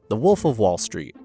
The Wolf of Wall Street.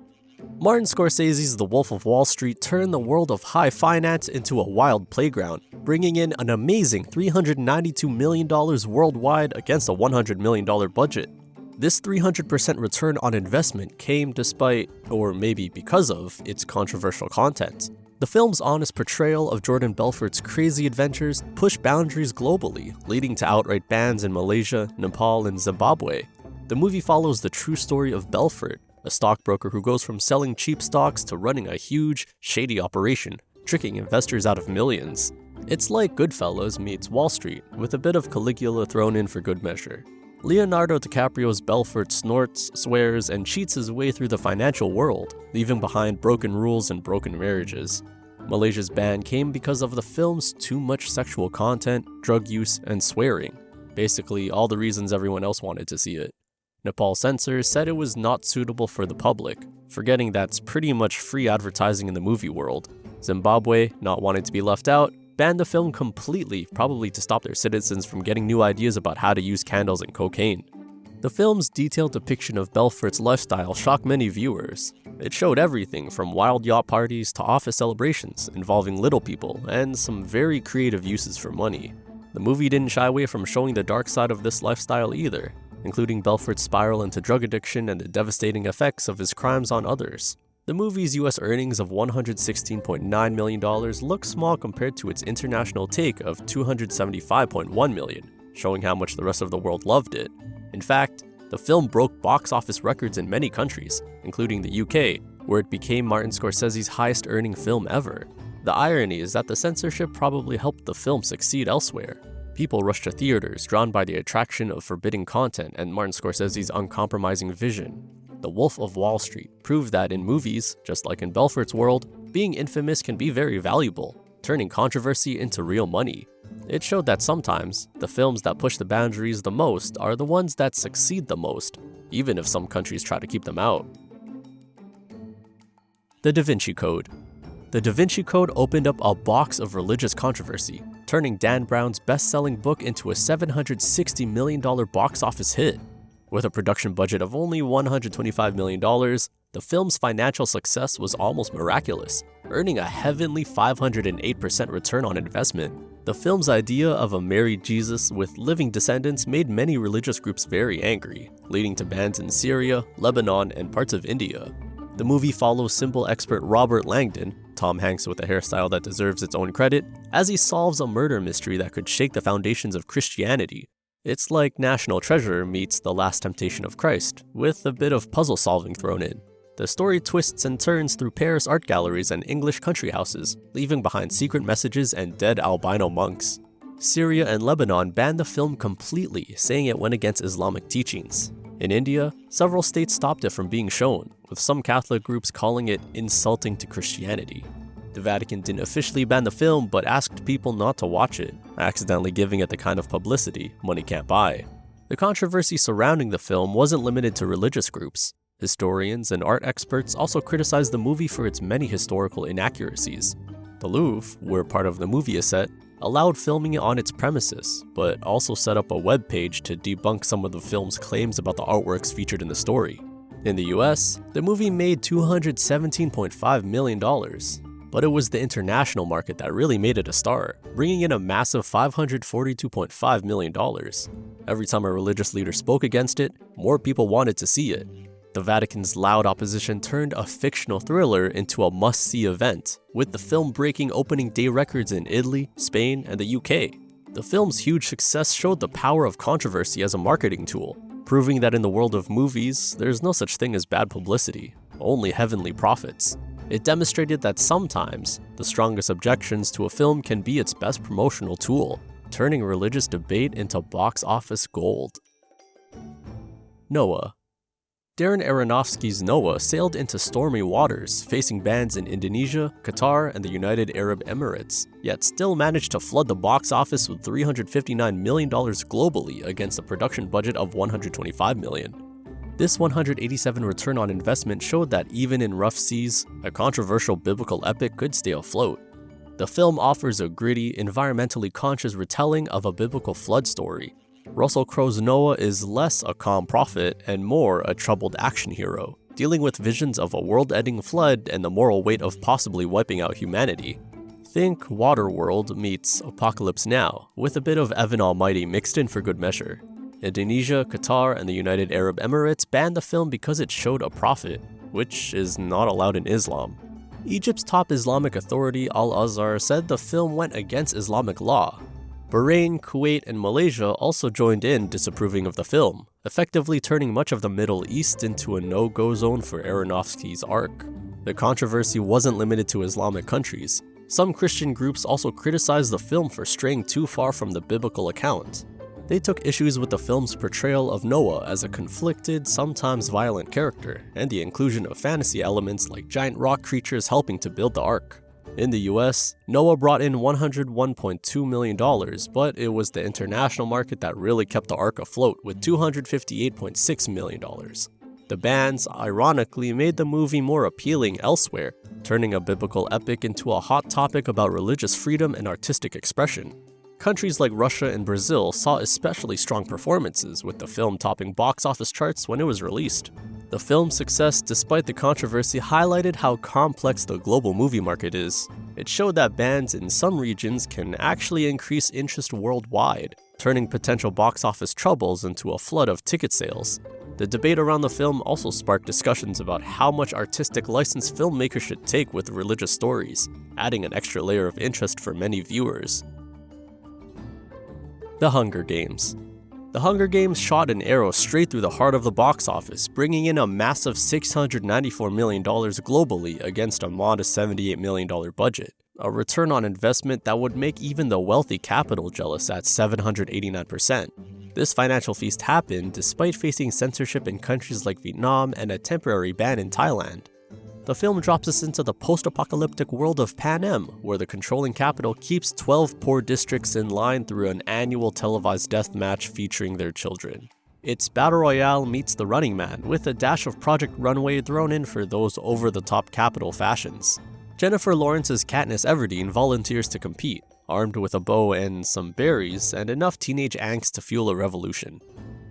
Martin Scorsese's The Wolf of Wall Street turned the world of high finance into a wild playground, bringing in an amazing $392 million worldwide against a $100 million budget. This 300% return on investment came despite, or maybe because of, its controversial content. The film's honest portrayal of Jordan Belfort's crazy adventures pushed boundaries globally, leading to outright bans in Malaysia, Nepal, and Zimbabwe. The movie follows the true story of Belfort, a stockbroker who goes from selling cheap stocks to running a huge, shady operation, tricking investors out of millions. It's like Goodfellas meets Wall Street, with a bit of Caligula thrown in for good measure. Leonardo DiCaprio's Belfort snorts, swears, and cheats his way through the financial world, leaving behind broken rules and broken marriages. Malaysia's ban came because of the film's too much sexual content, drug use, and swearing. Basically, all the reasons everyone else wanted to see it. Nepal censors said it was not suitable for the public, forgetting that's pretty much free advertising in the movie world. Zimbabwe, not wanting to be left out, banned the film completely, probably to stop their citizens from getting new ideas about how to use candles and cocaine. The film's detailed depiction of Belfort's lifestyle shocked many viewers. It showed everything from wild yacht parties to office celebrations involving little people and some very creative uses for money. The movie didn't shy away from showing the dark side of this lifestyle either, including Belfort's spiral into drug addiction and the devastating effects of his crimes on others. The movie's US earnings of $116.9 million look small compared to its international take of $275.1 million, showing how much the rest of the world loved it. In fact, the film broke box office records in many countries, including the UK, where it became Martin Scorsese's highest earning film ever. The irony is that the censorship probably helped the film succeed elsewhere. People rushed to theaters, drawn by the attraction of forbidding content and Martin Scorsese's uncompromising vision. The Wolf of Wall Street proved that in movies, just like in Belfort's world, being infamous can be very valuable, turning controversy into real money. It showed that sometimes, the films that push the boundaries the most are the ones that succeed the most, even if some countries try to keep them out. The Da Vinci Code. The Da Vinci Code opened up a box of religious controversy, turning Dan Brown's best-selling book into a $760 million box office hit. With a production budget of only $125 million, the film's financial success was almost miraculous, earning a heavenly 508% return on investment. The film's idea of a married Jesus with living descendants made many religious groups very angry, leading to bans in Syria, Lebanon, and parts of India. The movie follows symbol expert Robert Langdon, Tom Hanks with a hairstyle that deserves its own credit, as he solves a murder mystery that could shake the foundations of Christianity. It's like National Treasure meets The Last Temptation of Christ, with a bit of puzzle solving thrown in. The story twists and turns through Paris art galleries and English country houses, leaving behind secret messages and dead albino monks. Syria and Lebanon banned the film completely, saying it went against Islamic teachings. In India, several states stopped it from being shown, with some Catholic groups calling it insulting to Christianity. The Vatican didn't officially ban the film, but asked people not to watch it, accidentally giving it the kind of publicity money can't buy. The controversy surrounding the film wasn't limited to religious groups. Historians and art experts also criticized the movie for its many historical inaccuracies. The Louvre, where part of the movie is set, allowed filming it on its premises, but also set up a web page to debunk some of the film's claims about the artworks featured in the story. In the US, the movie made $217.5 million, but it was the international market that really made it a star, bringing in a massive $542.5 million. Every time a religious leader spoke against it, more people wanted to see it. The Vatican's loud opposition turned a fictional thriller into a must-see event, with the film breaking opening day records in Italy, Spain, and the UK. The film's huge success showed the power of controversy as a marketing tool, proving that in the world of movies, there's no such thing as bad publicity, only heavenly profits. It demonstrated that sometimes, the strongest objections to a film can be its best promotional tool, turning religious debate into box office gold. Noah. Darren Aronofsky's Noah sailed into stormy waters, facing bans in Indonesia, Qatar, and the United Arab Emirates, yet still managed to flood the box office with $359 million globally against a production budget of $125 million. This 187 return on investment showed that even in rough seas, a controversial biblical epic could stay afloat. The film offers a gritty, environmentally conscious retelling of a biblical flood story. Russell Crowe's Noah is less a calm prophet and more a troubled action hero, dealing with visions of a world-ending flood and the moral weight of possibly wiping out humanity. Think Waterworld meets Apocalypse Now, with a bit of Evan Almighty mixed in for good measure. Indonesia, Qatar, and the United Arab Emirates banned the film because it showed a prophet, which is not allowed in Islam. Egypt's top Islamic authority, Al-Azhar, said the film went against Islamic law. Bahrain, Kuwait, and Malaysia also joined in disapproving of the film, effectively turning much of the Middle East into a no-go zone for Aronofsky's Ark. The controversy wasn't limited to Islamic countries. Some Christian groups also criticized the film for straying too far from the biblical account. They took issues with the film's portrayal of Noah as a conflicted, sometimes violent character, and the inclusion of fantasy elements like giant rock creatures helping to build the Ark. In the US, Noah brought in $101.2 million, but it was the international market that really kept the Ark afloat with $258.6 million. The bans, ironically, made the movie more appealing elsewhere, turning a biblical epic into a hot topic about religious freedom and artistic expression. Countries like Russia and Brazil saw especially strong performances, with the film topping box office charts when it was released. The film's success, despite the controversy, highlighted how complex the global movie market is. It showed that bans in some regions can actually increase interest worldwide, turning potential box office troubles into a flood of ticket sales. The debate around the film also sparked discussions about how much artistic license filmmakers should take with religious stories, adding an extra layer of interest for many viewers. The Hunger Games. The Hunger Games shot an arrow straight through the heart of the box office, bringing in a massive $694 million globally against a modest $78 million budget, a return on investment that would make even the wealthy capital jealous at 789%. This financial feast happened despite facing censorship in countries like Vietnam and a temporary ban in Thailand. The film drops us into the post-apocalyptic world of Panem, where the controlling capital keeps 12 poor districts in line through an annual televised death match featuring their children. It's Battle Royale meets The Running Man, with a dash of Project Runway thrown in for those over-the-top capital fashions. Jennifer Lawrence's Katniss Everdeen volunteers to compete, armed with a bow and some berries, and enough teenage angst to fuel a revolution.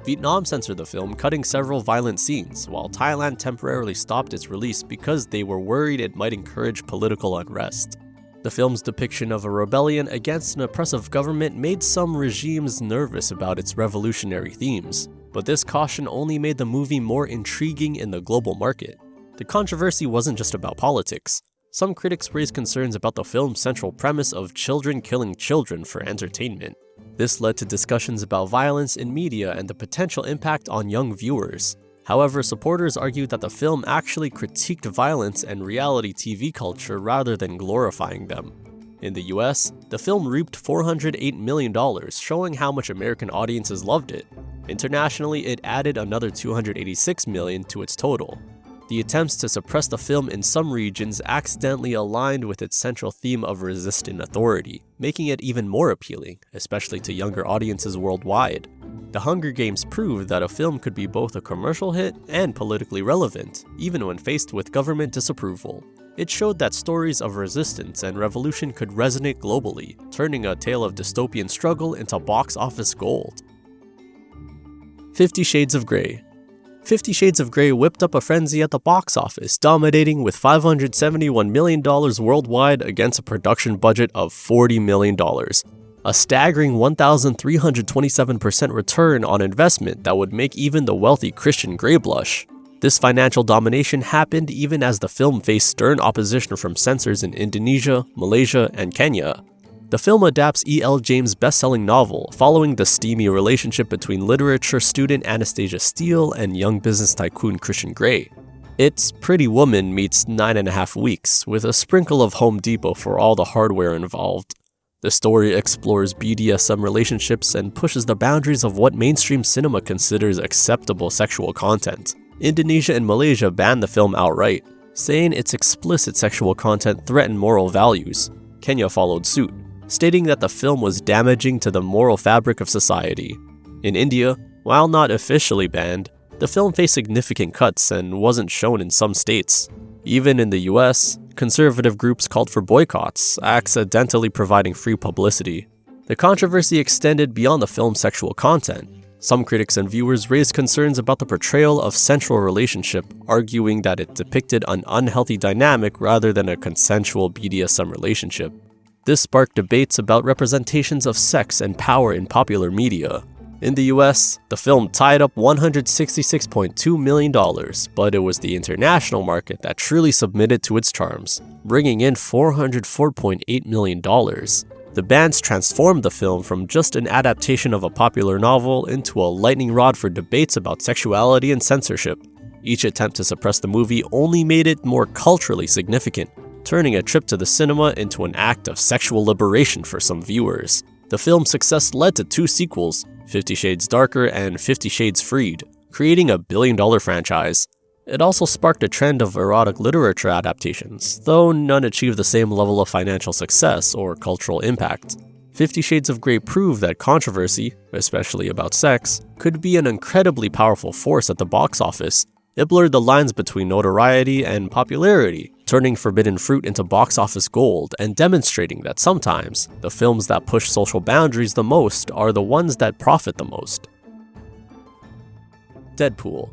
Vietnam censored the film, cutting several violent scenes, while Thailand temporarily stopped its release because they were worried it might encourage political unrest. The film's depiction of a rebellion against an oppressive government made some regimes nervous about its revolutionary themes, but this caution only made the movie more intriguing in the global market. The controversy wasn't just about politics. Some critics raised concerns about the film's central premise of children killing children for entertainment. This led to discussions about violence in media and the potential impact on young viewers. However, supporters argued that the film actually critiqued violence and reality TV culture rather than glorifying them. In the US, the film reaped $408 million, showing how much American audiences loved it. Internationally, it added another $286 million to its total. The attempts to suppress the film in some regions accidentally aligned with its central theme of resistant authority, making it even more appealing, especially to younger audiences worldwide. The Hunger Games proved that a film could be both a commercial hit and politically relevant, even when faced with government disapproval. It showed that stories of resistance and revolution could resonate globally, turning a tale of dystopian struggle into box office gold. 50 Shades of Grey. 50 Shades of Grey whipped up a frenzy at the box office, dominating with $571 million worldwide against a production budget of $40 million. A staggering 1,327% return on investment that would make even the wealthy Christian Grey blush. This financial domination happened even as the film faced stern opposition from censors in Indonesia, Malaysia, and Kenya. The film adapts E.L. James' best-selling novel, following the steamy relationship between literature student Anastasia Steele and young business tycoon Christian Grey. It's Pretty Woman meets 9.5 Weeks, with a sprinkle of Home Depot for all the hardware involved. The story explores BDSM relationships and pushes the boundaries of what mainstream cinema considers acceptable sexual content. Indonesia and Malaysia banned the film outright, saying its explicit sexual content threatened moral values. Kenya followed suit, stating that the film was damaging to the moral fabric of society. In India, while not officially banned, the film faced significant cuts and wasn't shown in some states. Even in the US, conservative groups called for boycotts, accidentally providing free publicity. The controversy extended beyond the film's sexual content. Some critics and viewers raised concerns about the portrayal of central relationship, arguing that it depicted an unhealthy dynamic rather than a consensual BDSM relationship. This sparked debates about representations of sex and power in popular media. In the US, the film tied up $166.2 million, but it was the international market that truly submitted to its charms, bringing in $404.8 million. The bans transformed the film from just an adaptation of a popular novel into a lightning rod for debates about sexuality and censorship. Each attempt to suppress the movie only made it more culturally significant, turning a trip to the cinema into an act of sexual liberation for some viewers. The film's success led to 2 sequels, 50 Shades Darker and 50 Shades Freed, creating a billion-dollar franchise. It also sparked a trend of erotic literature adaptations, though none achieved the same level of financial success or cultural impact. 50 Shades of Grey proved that controversy, especially about sex, could be an incredibly powerful force at the box office. It blurred the lines between notoriety and popularity, turning forbidden fruit into box office gold and demonstrating that sometimes the films that push social boundaries the most are the ones that profit the most. Deadpool.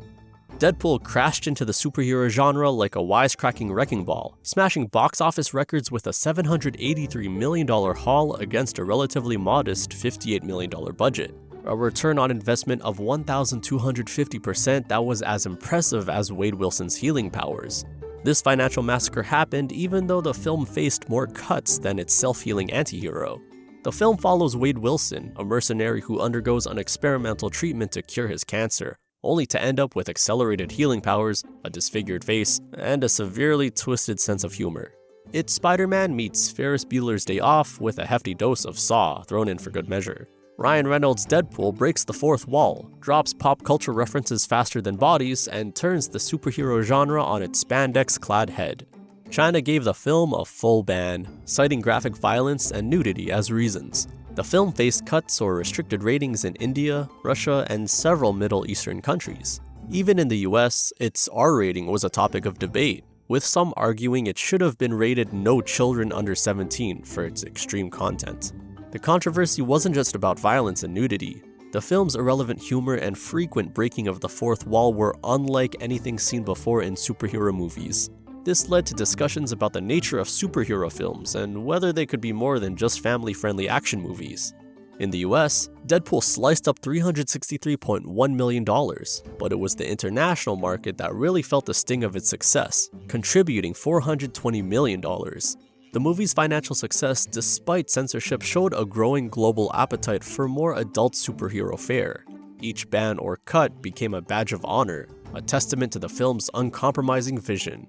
Deadpool crashed into the superhero genre like a wisecracking wrecking ball, smashing box office records with a $783 million haul against a relatively modest $58 million budget. A return on investment of 1,250% that was as impressive as Wade Wilson's healing powers. This financial massacre happened even though the film faced more cuts than its self-healing antihero. The film follows Wade Wilson, a mercenary who undergoes an experimental treatment to cure his cancer, only to end up with accelerated healing powers, a disfigured face, and a severely twisted sense of humor. It's Spider-Man meets Ferris Bueller's Day Off with a hefty dose of Saw thrown in for good measure. Ryan Reynolds' Deadpool breaks the fourth wall, drops pop culture references faster than bodies, and turns the superhero genre on its spandex-clad head. China gave the film a full ban, citing graphic violence and nudity as reasons. The film faced cuts or restricted ratings in India, Russia, and several Middle Eastern countries. Even in the US, its R rating was a topic of debate, with some arguing it should have been rated no children under 17 for its extreme content. The controversy wasn't just about violence and nudity. The film's irrelevant humor and frequent breaking of the fourth wall were unlike anything seen before in superhero movies. This led to discussions about the nature of superhero films and whether they could be more than just family-friendly action movies. In the US, Deadpool sliced up $363.1 million, but it was the international market that really felt the sting of its success, contributing $420 million. The movie's financial success, despite censorship, showed a growing global appetite for more adult superhero fare. Each ban or cut became a badge of honor, a testament to the film's uncompromising vision.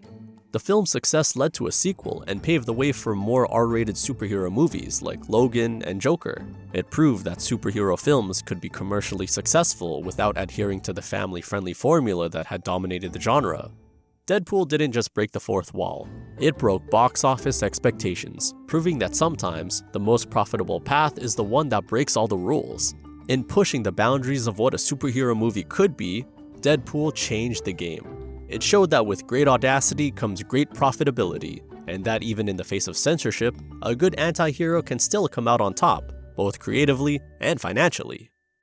The film's success led to a sequel and paved the way for more R-rated superhero movies like Logan and Joker. It proved that superhero films could be commercially successful without adhering to the family-friendly formula that had dominated the genre. Deadpool didn't just break the fourth wall, it broke box office expectations, proving that sometimes the most profitable path is the one that breaks all the rules. In pushing the boundaries of what a superhero movie could be, Deadpool changed the game. It showed that with great audacity comes great profitability, and that even in the face of censorship, a good anti-hero can still come out on top, both creatively and financially.